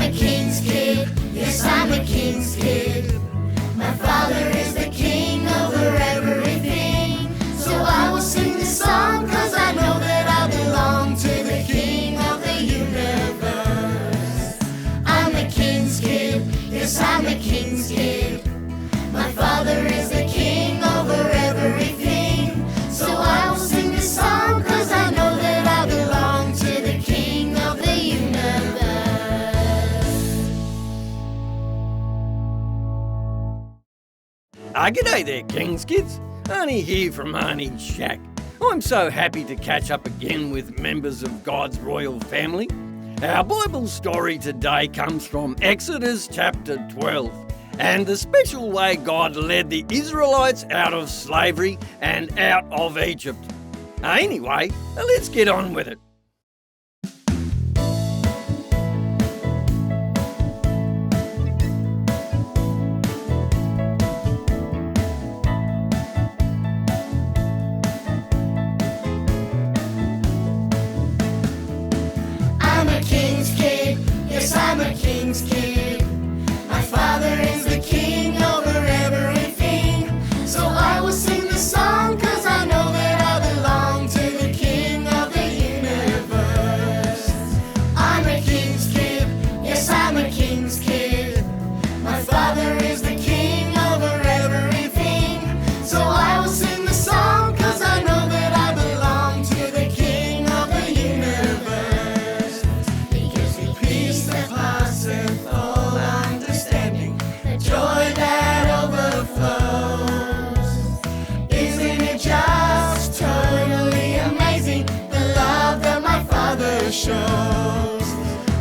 a king's kid, yes, I'm a king's kid. My father is the king over everything. So I will sing this song, cause I know that I belong to the king of the universe. I'm a king's kid, yes, I'm a king's kid. My father is the king over everything. So I will sing this song, cause I know that I belong to the king of the universe. G'day there, King's Kids. Arnie here from Arnie's Shack. I'm so happy to catch up again with members of God's royal family. Our Bible story today comes from Exodus chapter 12 and the special way God led the Israelites out of slavery and out of Egypt. Anyway, let's get on with it. I'm a king's kid. My father is the king over everything. So I will sing this song, cause I know that I belong to the king of the universe. I'm a king's kid, yes, I'm a king's kid. My father is the king over everything. So I will sing the song, cause I know that I belong to the king of the universe. He gives me peace that passeth all understanding, the joy that overflows. Isn't it just totally amazing, the love that my father shows?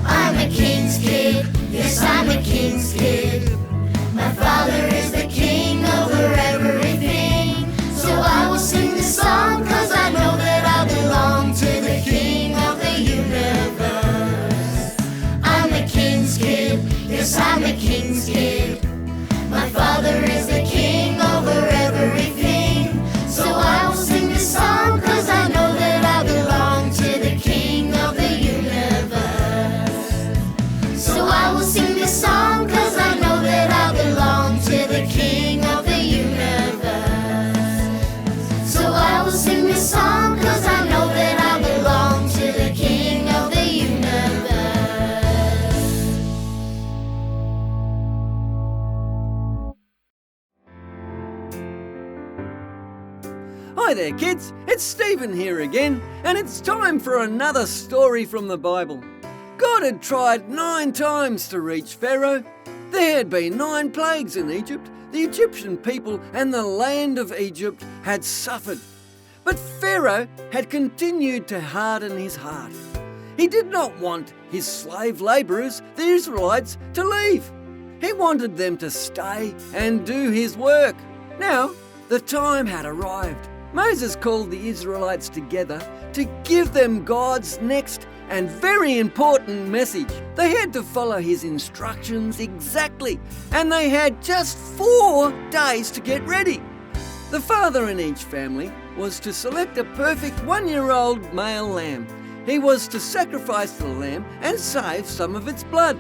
I'm a king's kid, yes, I'm a king's kid. My father is the king over everything. So I will sing this song, cause I know that I belong to the king of the universe. I'm a king's kid, yes, I'm a king's kid. My father is the king over everything. So I will sing this song, cause I know that I belong to the king of the universe. So I will sing this song, cause I know that I belong to the king of the universe. So I will sing this song, cause I know that I belong to the king of the universe. Hi there, kids. It's Stephen here again, and it's time for another story from the Bible. God had tried 9 times to reach Pharaoh. There had been 9 plagues in Egypt. The Egyptian people and the land of Egypt had suffered. But Pharaoh had continued to harden his heart. He did not want his slave labourers, the Israelites, to leave. He wanted them to stay and do his work. Now, the time had arrived. Moses called the Israelites together to give them God's next and very important message. They had to follow his instructions exactly, and they had just 4 days to get ready. The father in each family was to select a perfect 1-year-old male lamb. He was to sacrifice the lamb and save some of its blood.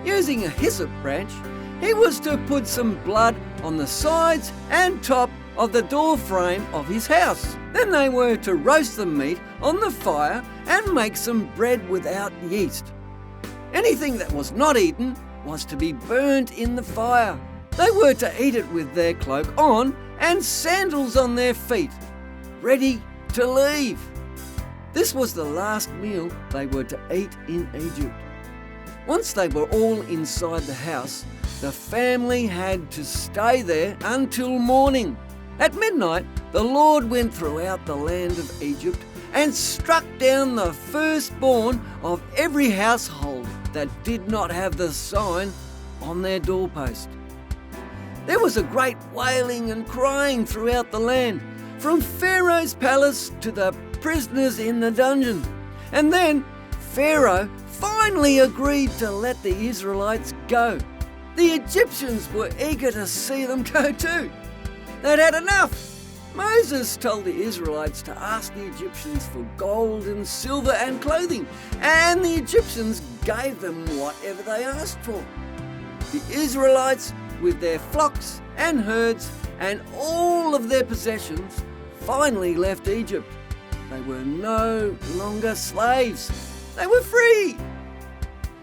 Using a hyssop branch, he was to put some blood on the sides and top of the door frame of his house. Then they were to roast the meat on the fire and make some bread without yeast. Anything that was not eaten was to be burnt in the fire. They were to eat it with their cloak on and sandals on their feet, ready to leave. This was the last meal they were to eat in Egypt. Once they were all inside the house, the family had to stay there until morning. At midnight, the Lord went throughout the land of Egypt and struck down the firstborn of every household that did not have the sign on their doorpost. There was a great wailing and crying throughout the land, from Pharaoh's palace to the prisoners in the dungeon. And then Pharaoh finally agreed to let the Israelites go. The Egyptians were eager to see them go too. They'd had enough. Moses told the Israelites to ask the Egyptians for gold and silver and clothing, and the Egyptians gave them whatever they asked for. The Israelites, with their flocks and herds and all of their possessions, finally left Egypt. They were no longer slaves. They were free.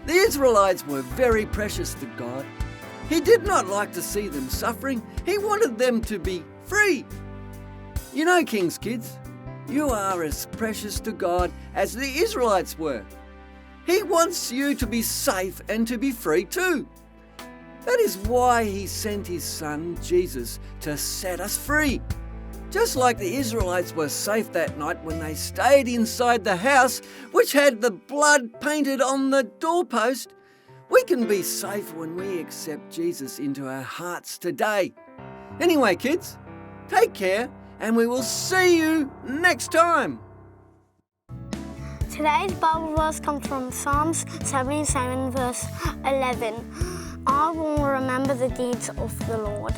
The Israelites were very precious to God. He did not like to see them suffering. He wanted them to be free. You know, King's kids, you are as precious to God as the Israelites were. He wants you to be safe and to be free too. That is why he sent his son, Jesus, to set us free. Just like the Israelites were safe that night when they stayed inside the house, which had the blood painted on the doorpost, we can be safe when we accept Jesus into our hearts today. Anyway, kids, take care, and we will see you next time. Today's Bible verse comes from Psalms 77, verse 11. I will remember the deeds of the Lord.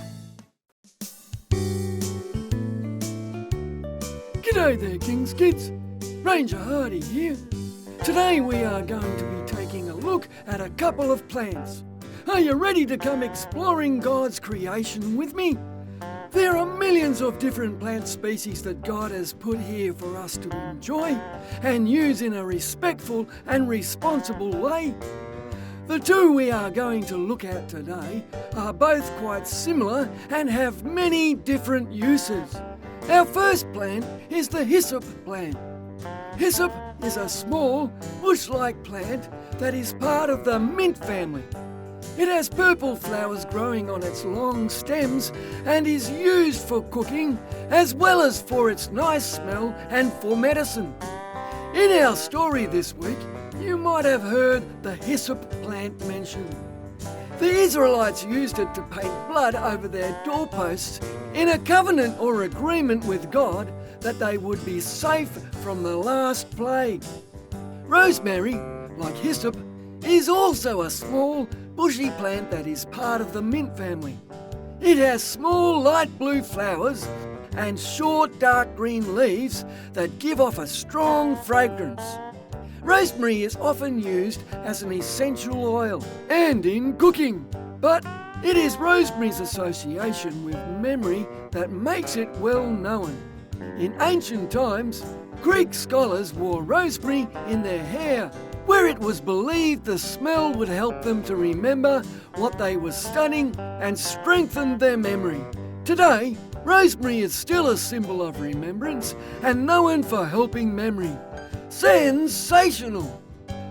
G'day there, King's Kids. Ranger Hardy here. Today we are going to be taking a look at a couple of plants. Are you ready to come exploring God's creation with me? There are millions of different plant species that God has put here for us to enjoy and use in a respectful and responsible way. The two we are going to look at today are both quite similar and have many different uses. Our first plant is the hyssop plant. Hyssop is a small, bush-like plant that is part of the mint family. It has purple flowers growing on its long stems and is used for cooking as well as for its nice smell and for medicine. In our story this week, you might have heard the hyssop plant mentioned. The Israelites used it to paint blood over their doorposts in a covenant or agreement with God that they would be safe from the last plague. Rosemary, like hyssop, is also a small, bushy plant that is part of the mint family. It has small light blue flowers and short dark green leaves that give off a strong fragrance. Rosemary is often used as an essential oil and in cooking, but it is rosemary's association with memory that makes it well known. In ancient times, Greek scholars wore rosemary in their hair, where it was believed the smell would help them to remember what they were studying and strengthen their memory. Today, rosemary is still a symbol of remembrance and known for helping memory. Sensational!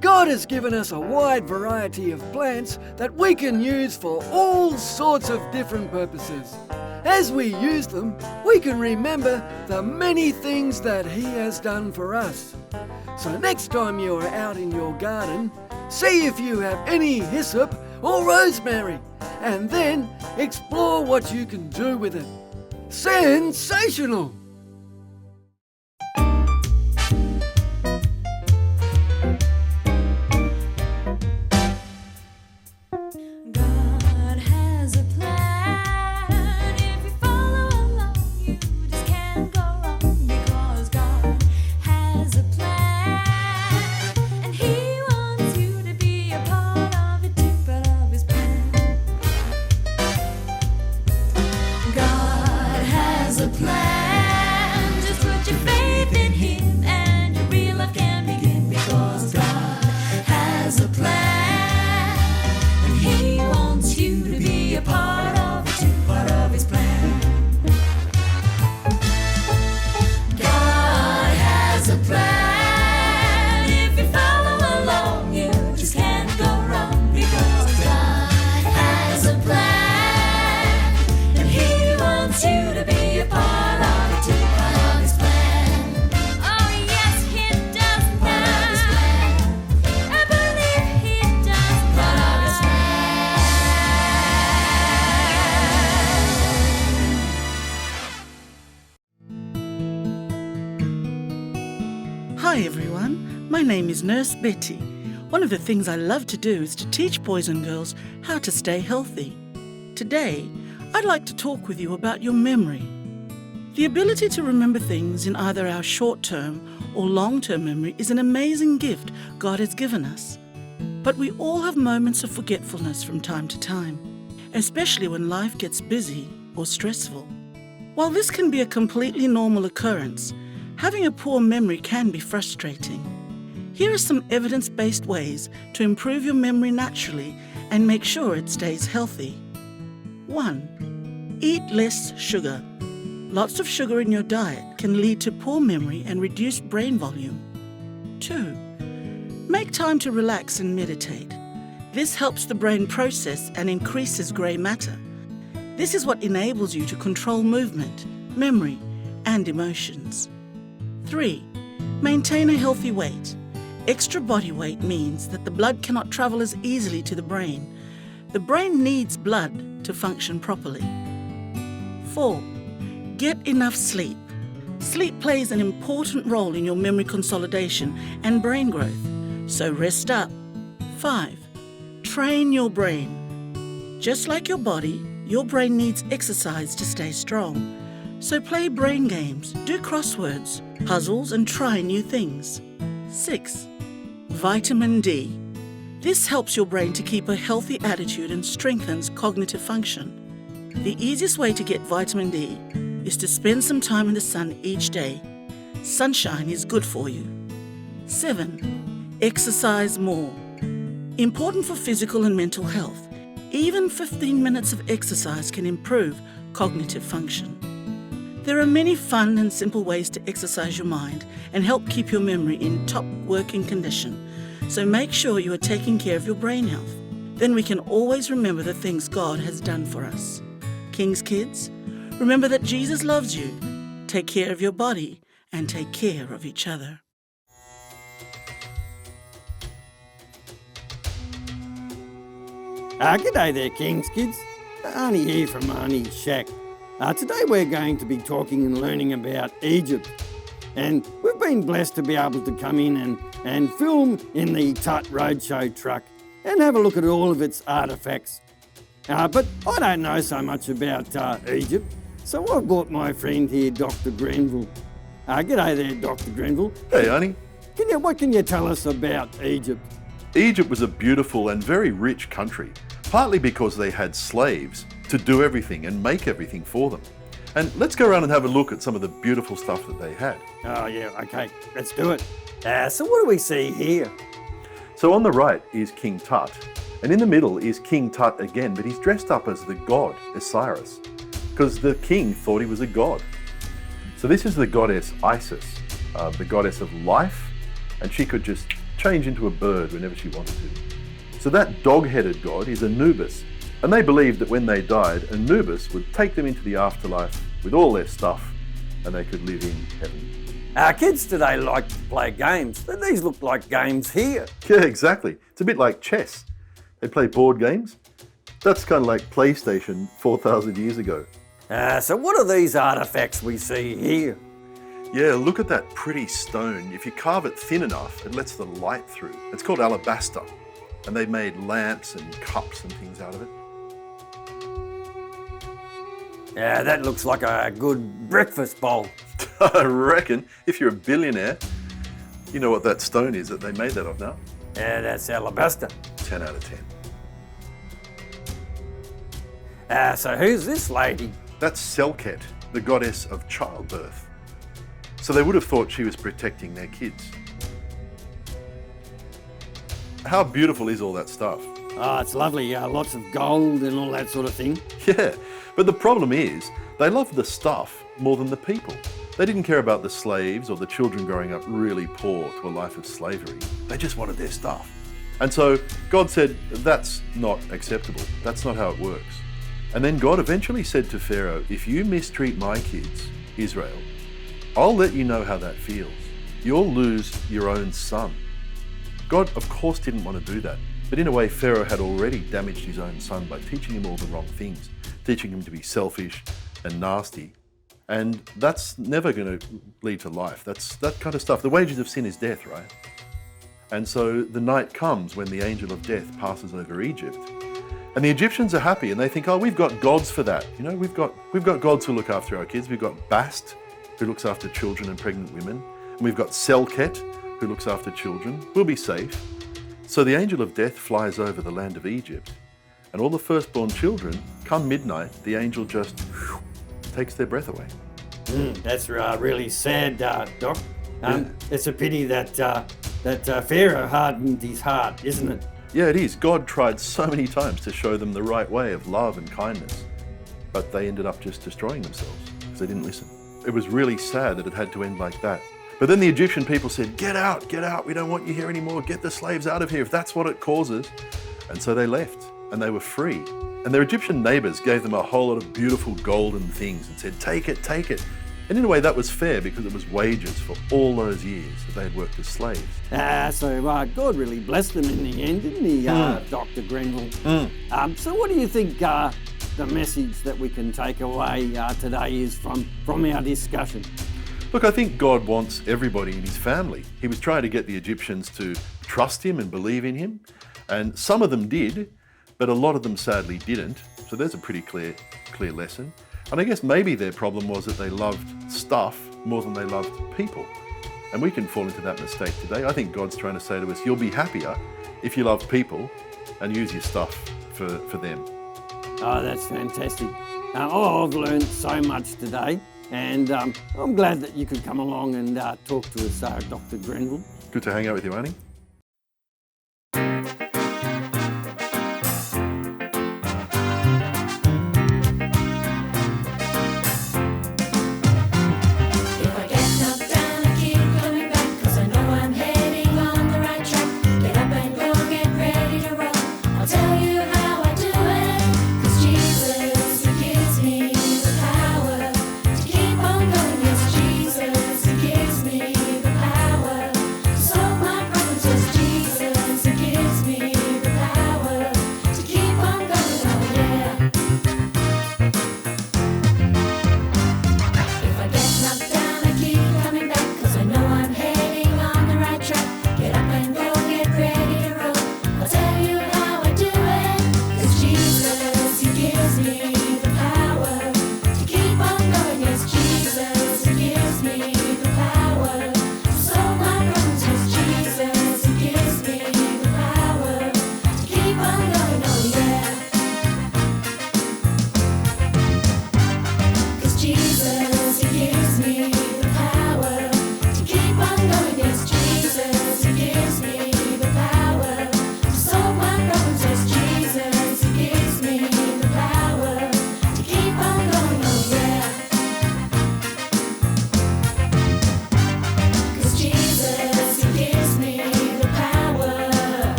God has given us a wide variety of plants that we can use for all sorts of different purposes. As we use them, we can remember the many things that He has done for us. So next time you are out in your garden, see if you have any hyssop or rosemary, and then explore what you can do with it. Sensational! Hi everyone, my name is Nurse Betty. One of the things I love to do is to teach boys and girls how to stay healthy. Today, I'd like to talk with you about your memory. The ability to remember things in either our short-term or long-term memory is an amazing gift God has given us. But we all have moments of forgetfulness from time to time, especially when life gets busy or stressful. While this can be a completely normal occurrence, having a poor memory can be frustrating. Here are some evidence-based ways to improve your memory naturally and make sure it stays healthy. 1. Eat less sugar. Lots of sugar in your diet can lead to poor memory and reduced brain volume. 2. Make time to relax and meditate. This helps the brain process and increases grey matter. This is what enables you to control movement, memory, and emotions. 3. Maintain a healthy weight. Extra body weight means that the blood cannot travel as easily to the brain. The brain needs blood to function properly. 4. Get enough sleep. Sleep plays an important role in your memory consolidation and brain growth, so rest up. 5. Train your brain. Just like your body, your brain needs exercise to stay strong. So play brain games, do crosswords, puzzles, and try new things. 6. Vitamin D. This helps your brain to keep a healthy attitude and strengthens cognitive function. The easiest way to get vitamin D is to spend some time in the sun each day. Sunshine is good for you. 7. Exercise more. Important for physical and mental health. Even 15 minutes of exercise can improve cognitive function. There are many fun and simple ways to exercise your mind and help keep your memory in top working condition. So make sure you are taking care of your brain health. Then we can always remember the things God has done for us. King's kids, remember that Jesus loves you. Take care of your body and take care of each other. G'day there, King's kids. Arnie here from Arnie's Shack. Today we're going to be talking and learning about Egypt. And we've been blessed to be able to come in and film in the Tut Roadshow truck and have a look at all of its artefacts. But I don't know so much about Egypt, so I brought my friend here, Dr. Grenville. G'day there, Dr. Grenville. Hey, Arnie. What can you tell us about Egypt? Egypt was a beautiful and very rich country, partly because they had slaves to do everything and make everything for them. And let's go around and have a look at some of the beautiful stuff that they had. Oh yeah, okay, let's do it. So what do we see here? So on the right is King Tut, and in the middle is King Tut again, but he's dressed up as the god Osiris, because the king thought he was a god. So this is the goddess Isis, the goddess of life, and she could just change into a bird whenever she wanted to. So that dog-headed god is Anubis, and they believed that when they died, Anubis would take them into the afterlife with all their stuff, and they could live in heaven. Our kids today like to play games. These look like games here. Yeah, exactly. It's a bit like chess. They play board games. That's kind of like PlayStation 4,000 years ago. So what are these artefacts we see here? Yeah, look at that pretty stone. If you carve it thin enough, it lets the light through. It's called alabaster, and they made lamps and cups and things out of it. Yeah, that looks like a good breakfast bowl. I reckon if you're a billionaire, you know what that stone is that they made that of now? Yeah, that's alabaster. 10 out of 10. So who's this lady? That's Selket, the goddess of childbirth. So they would have thought she was protecting their kids. How beautiful is all that stuff? Oh, it's lovely. Lots of gold and all that sort of thing. Yeah, but the problem is they loved the stuff more than the people. They didn't care about the slaves or the children growing up really poor to a life of slavery. They just wanted their stuff. And so God said, that's not acceptable. That's not how it works. And then God eventually said to Pharaoh, if you mistreat my kids, Israel, I'll let you know how that feels. You'll lose your own son. God, of course, didn't want to do that. But in a way, Pharaoh had already damaged his own son by teaching him all the wrong things, teaching him to be selfish and nasty. And that's never going to lead to life. That's that kind of stuff. The wages of sin is death, right? And so the night comes when the angel of death passes over Egypt. And the Egyptians are happy and they think, oh, we've got gods for that. You know, we've got gods who look after our kids. We've got Bast, who looks after children and pregnant women. And we've got Selket, who looks after children. We'll be safe. So the angel of death flies over the land of Egypt, and all the firstborn children, come midnight, the angel just takes their breath away. That's really sad, Doc. It's a pity that Pharaoh hardened his heart, isn't it? Yeah, it is. God tried so many times to show them the right way of love and kindness, but they ended up just destroying themselves because they didn't listen. It was really sad that it had to end like that. But then the Egyptian people said, get out, we don't want you here anymore, get the slaves out of here if that's what it causes. And so they left, and they were free. And their Egyptian neighbors gave them a whole lot of beautiful golden things and said, take it. And in a way that was fair because it was wages for all those years that they had worked as slaves. So God really blessed them in the end, didn't he, Dr. Grenville? So what do you think the message that we can take away today is from our discussion? Look, I think God wants everybody in his family. He was trying to get the Egyptians to trust him and believe in him. And some of them did, but a lot of them sadly didn't. So there's a pretty clear lesson. And I guess maybe their problem was that they loved stuff more than they loved people. And we can fall into that mistake today. I think God's trying to say to us, you'll be happier if you love people and use your stuff for them. Oh, that's fantastic. I've learned so much today, and I'm glad that you could come along and talk to us, Dr. Grenville. Good to hang out with you, Arnie.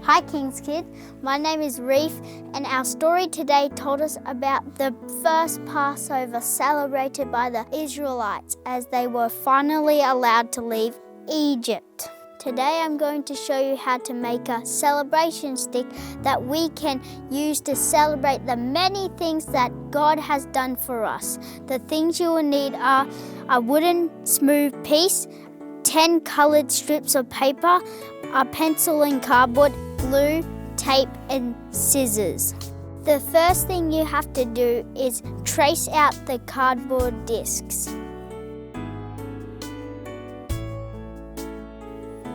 Hi King's Kid, my name is Reef and our story today told us about the first Passover celebrated by the Israelites as they were finally allowed to leave Egypt. Today I'm going to show you how to make a celebration stick that we can use to celebrate the many things that God has done for us. The things you will need are a wooden smooth piece, 10 coloured strips of paper, a pencil and cardboard, glue, tape and scissors. The first thing you have to do is trace out the cardboard discs.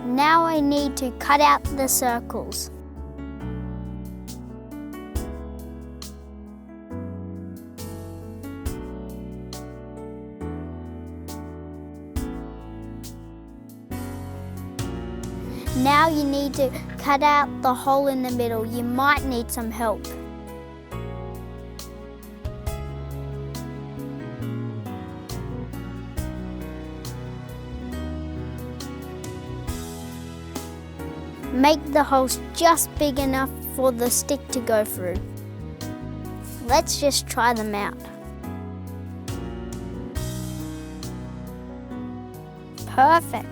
Now I need to cut out the circles. Now you need to cut out the hole in the middle. You might need some help. Make the holes just big enough for the stick to go through. Let's just try them out. Perfect.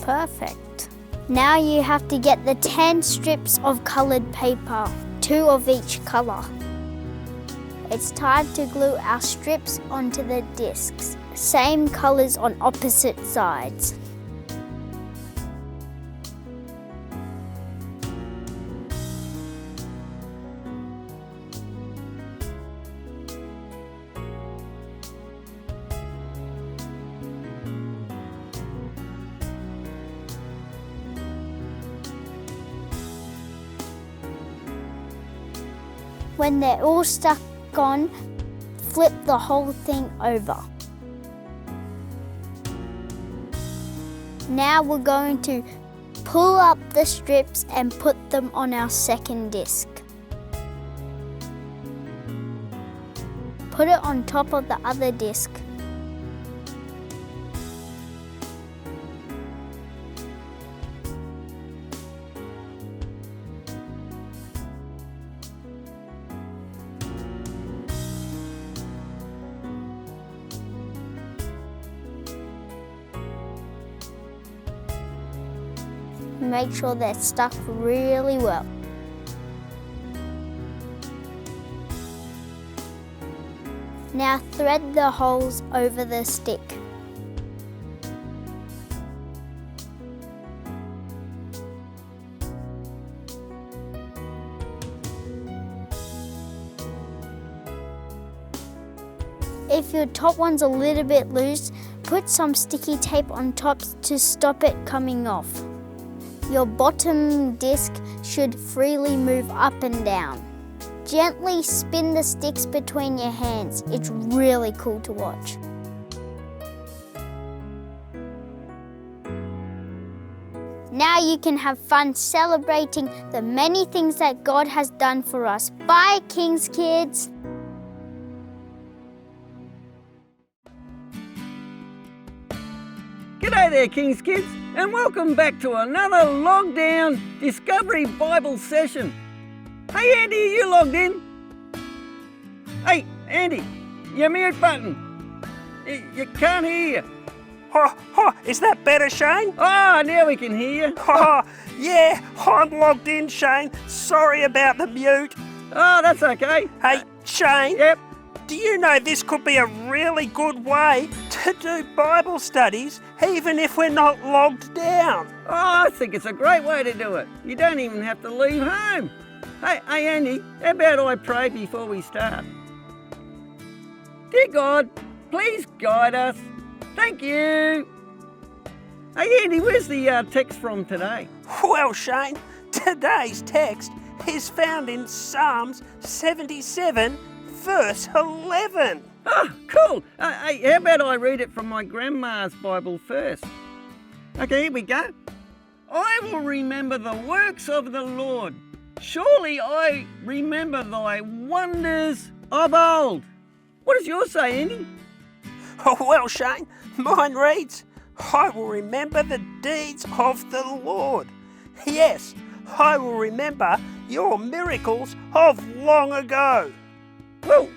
Perfect. Now you have to get the 10 strips of coloured paper, 2 of each colour. It's time to glue our strips onto the discs, same colours on opposite sides. When they're all stuck on, flip the whole thing over. Now we're going to pull up the strips and put them on our second disc. Put it on top of the other disc. Make sure they're stuck really well. Now thread the holes over the stick. If your top one's a little bit loose, put some sticky tape on top to stop it coming off. Your bottom disc should freely move up and down. Gently spin the sticks between your hands. It's really cool to watch. Now you can have fun celebrating the many things that God has done for us. Bye, King's Kids! G'day there, King's Kids, and welcome back to another logged down Discovery Bible session. Hey Andy, are you logged in? Hey Andy, your mute button. You can't hear you. Is that better, Shane? Oh, now we can hear you. Yeah, I'm logged in, Shane. Sorry about the mute. Oh, that's okay. Hey, Shane. Yep. Do you know this could be a really good way to do Bible studies even if we're not logged down? Oh, I think it's a great way to do it. You don't even have to leave home. Hey Andy, how about I pray before we start? Dear God, please guide us. Thank you. Hey Andy, where's the text from today? Well, Shane, today's text is found in Psalms 77, verse 11. Oh, cool. Hey, how about I read it from my grandma's Bible first? Okay, here we go. I will remember the works of the Lord. Surely I remember thy wonders of old. What does yours say, Andy? Oh, well, Shane, mine reads, I will remember the deeds of the Lord. Yes, I will remember your miracles of long ago. Well,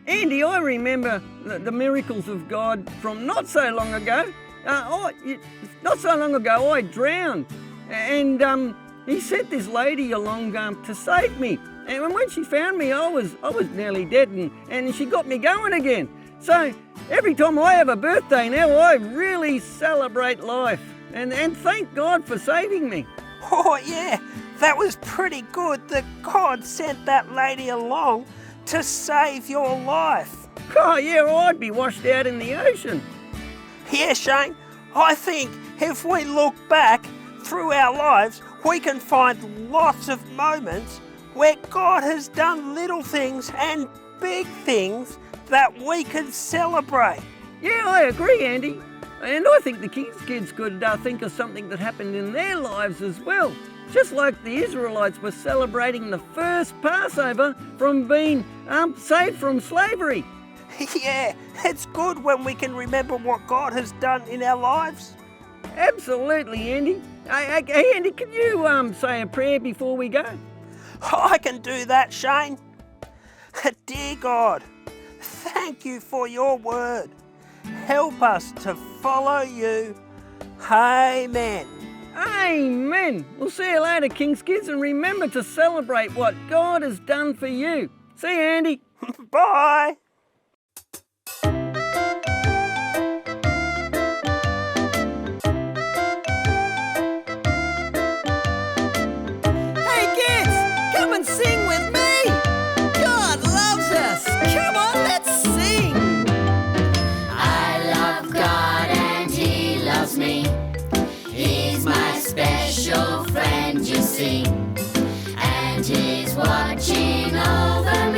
Andy, I remember the miracles of God from not so long ago. Not so long ago, I drowned. And he sent this lady along to save me. And when she found me, I was nearly dead, and she got me going again. So every time I have a birthday now, I really celebrate life and thank God for saving me. Oh, yeah, that was pretty good that God sent that lady along to save your life. Oh, yeah, I'd be washed out in the ocean. Yeah, Shane, I think if we look back through our lives, we can find lots of moments where God has done little things and big things that we can celebrate. Yeah, I agree, Andy. And I think the King's Kids could think of something that happened in their lives as well. Just like the Israelites were celebrating the first Passover from being saved from slavery. Yeah, it's good when we can remember what God has done in our lives. Absolutely, Andy. Hey, Andy, can you say a prayer before we go? I can do that, Shane. Dear God, thank you for your word. Help us to follow you. Amen. Amen. We'll see you later, King's Kids, and remember to celebrate what God has done for you. See you, Andy. Bye. Hey, kids, come and sing with me. God loves us. Come on, let's sing. I love God and He loves me. He's my special friend, you see. And He's watching over me.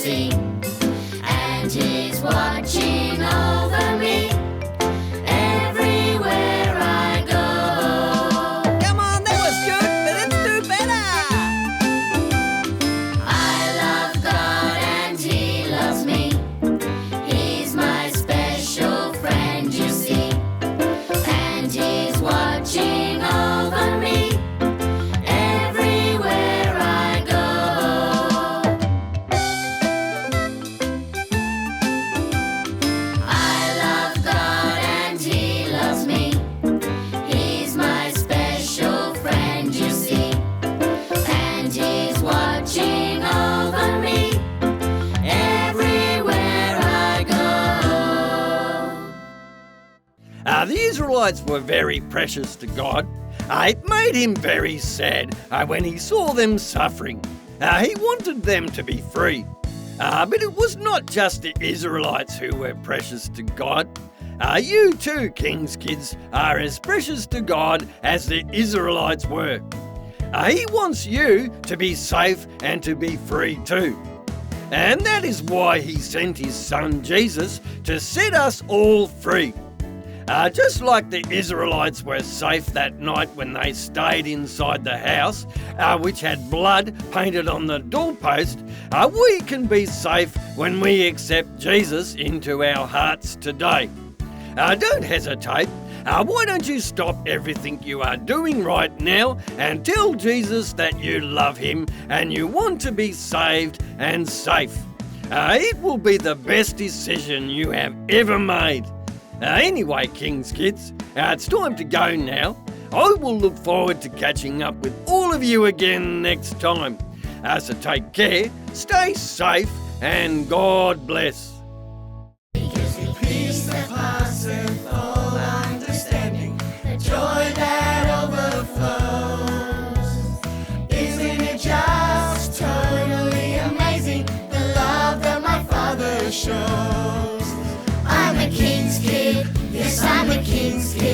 see, and He's watching over me everywhere I go. Come on, that was good, but let's do better. I love God and He loves me. He's my special friend, you see, and He's watching over me everywhere I go. I love God and He loves me. He's my special friend, you see, and He's watching over me everywhere I go. The Israelites were very precious to God. It made Him very sad when He saw them suffering. He wanted them to be free. But it was not just the Israelites who were precious to God. You too, King's kids, are as precious to God as the Israelites were. He wants you to be safe and to be free too. And that is why He sent His Son Jesus to set us all free. Just like the Israelites were safe that night when they stayed inside the house, which had blood painted on the doorpost, we can be safe when we accept Jesus into our hearts today. Don't hesitate. Why don't you stop everything you are doing right now and tell Jesus that you love Him and you want to be saved and safe. It will be the best decision you have ever made. Anyway, King's kids, it's time to go now. I will look forward to catching up with all of you again next time. So take care, stay safe, and God bless. Peace that passeth all understanding, the joy that overflows. Isn't it just totally amazing, the love that my Father shows? I'm a King's kid, yes, I'm a King's kid.